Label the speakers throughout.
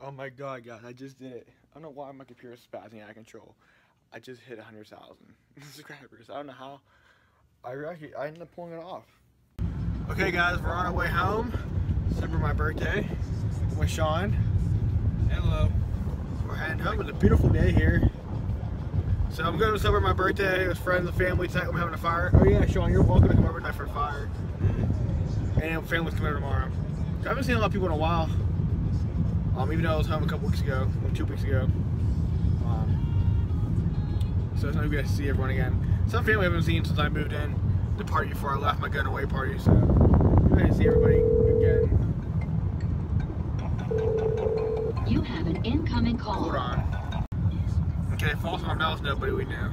Speaker 1: Oh my god, guys, I just did it. I don't know why my computer's spazzing out of control. I just hit 100,000 subscribers. I don't know how. I ended up pulling it off. Okay, guys, we're on our way home. Celebrate my birthday with Sean.
Speaker 2: Hello.
Speaker 1: We're heading home. It's a beautiful day here. So I'm going to celebrate my birthday with friends and family tonight. We're having a fire. Oh yeah, Sean, you're welcome to come over tonight for a fire. And family's coming over tomorrow. So I haven't seen a lot of people in a while. Even though I was home a couple weeks ago, 2 weeks ago. So it's nice to see everyone again. Some family I haven't seen since I moved in the party before I left my going away party. So I'm nice to see everybody again.
Speaker 3: You have an incoming call.
Speaker 1: Hold on. Okay, false alarm. That was nobody we knew.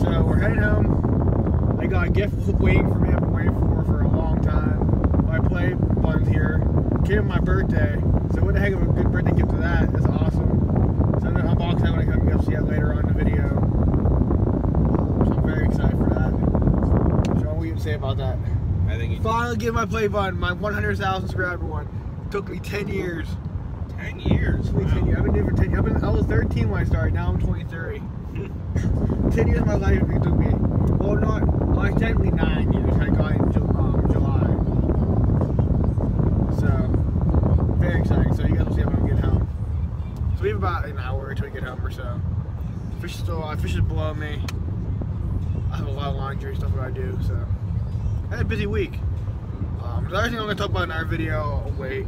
Speaker 1: So we're heading home. I got a gift waiting for me. I've been waiting for a long time. My play button's here. Came on my birthday. So what the heck of a good birthday gift to that? That's awesome. So I'm gonna unbox that when I come. You'll see that later on in the video. So I'm very excited for that. Sean, what do you say about that?
Speaker 2: I think you
Speaker 1: finally get my play button. My 100,000 subscriber one. Took me 10 years.
Speaker 2: 10 years.
Speaker 1: Wow. 10 years. I've been doing it for 10 years. I was 13 when I started. Now I'm 23. 10 years of my life it took me. Well, not technically 9 years. I got in July. So very exciting. So you guys will see how I'm getting home. So we have about an hour until we get home or so. Fish is below me. I have a lot of laundry stuff that I do. So I had a busy week. The other thing I'm going to talk about in our video, I'll wait.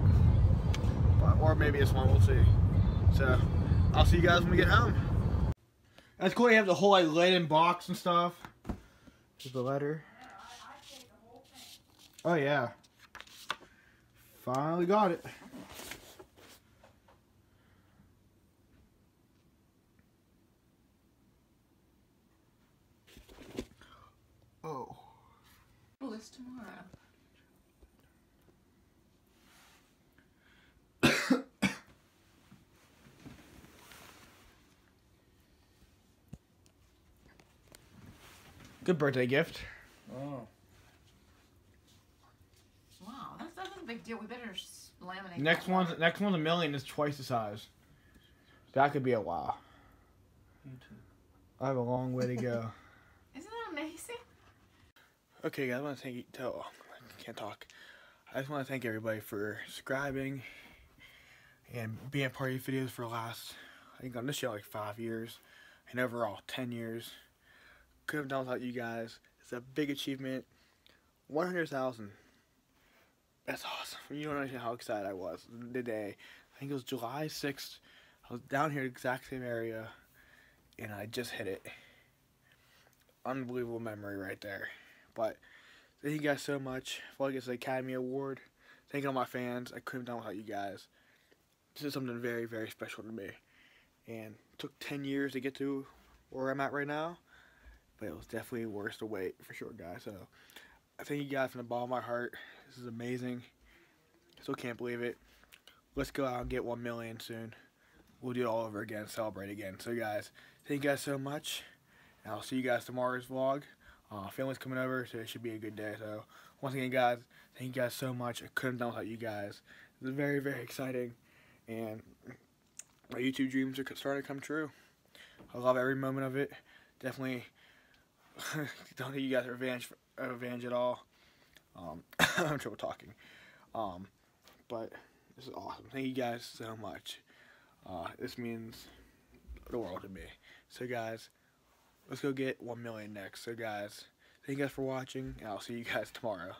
Speaker 1: Or maybe it's one, we'll see. So, I'll see you guys when we get home. That's cool, you have the whole like lead-in box and stuff. Here's the letter. Oh yeah. Finally got it. Oh.
Speaker 4: Oh, it's tomorrow.
Speaker 1: Good birthday gift.
Speaker 2: Oh.
Speaker 4: Wow, that's a big deal. We better laminate.
Speaker 1: Next one's $1 million is twice the size. That could be a while.
Speaker 2: Me too.
Speaker 1: I have a long way to go.
Speaker 4: Isn't that amazing?
Speaker 1: Okay, guys, I want to thank you. Oh, I can't talk. I just want to thank everybody for subscribing and being a part of these videos for the last, I think on this channel, like 5 years, and overall 10 years. Could have done without you guys. It's a big achievement. 100,000. That's awesome. You don't understand how excited I was the day. I think it was July 6th. I was down here in the exact same area, and I just hit it. Unbelievable memory right there. But thank you guys so much for like the Academy Award. Thank all my fans. I couldn't have done without you guys. This is something very, very special to me. And it took 10 years to get to where I'm at right now. But it was definitely worth the wait for sure, guys. So I thank you guys from the bottom of my heart. This is amazing. Still can't believe it. Let's go out and get 1 million soon. We'll do it all over again, celebrate again. So guys, thank you guys so much. And I'll see you guys tomorrow's vlog. Family's coming over, so it should be a good day. So once again, guys, thank you guys so much. I couldn't have done without you guys. This is very, very exciting. And my YouTube dreams are starting to come true. I love every moment of it. Definitely don't think you guys are revenge at all. I'm having trouble talking. But this is awesome. Thank you guys so much. This means the world to me. So guys, let's go get 1 million next. So guys, thank you guys for watching, and I'll see you guys tomorrow.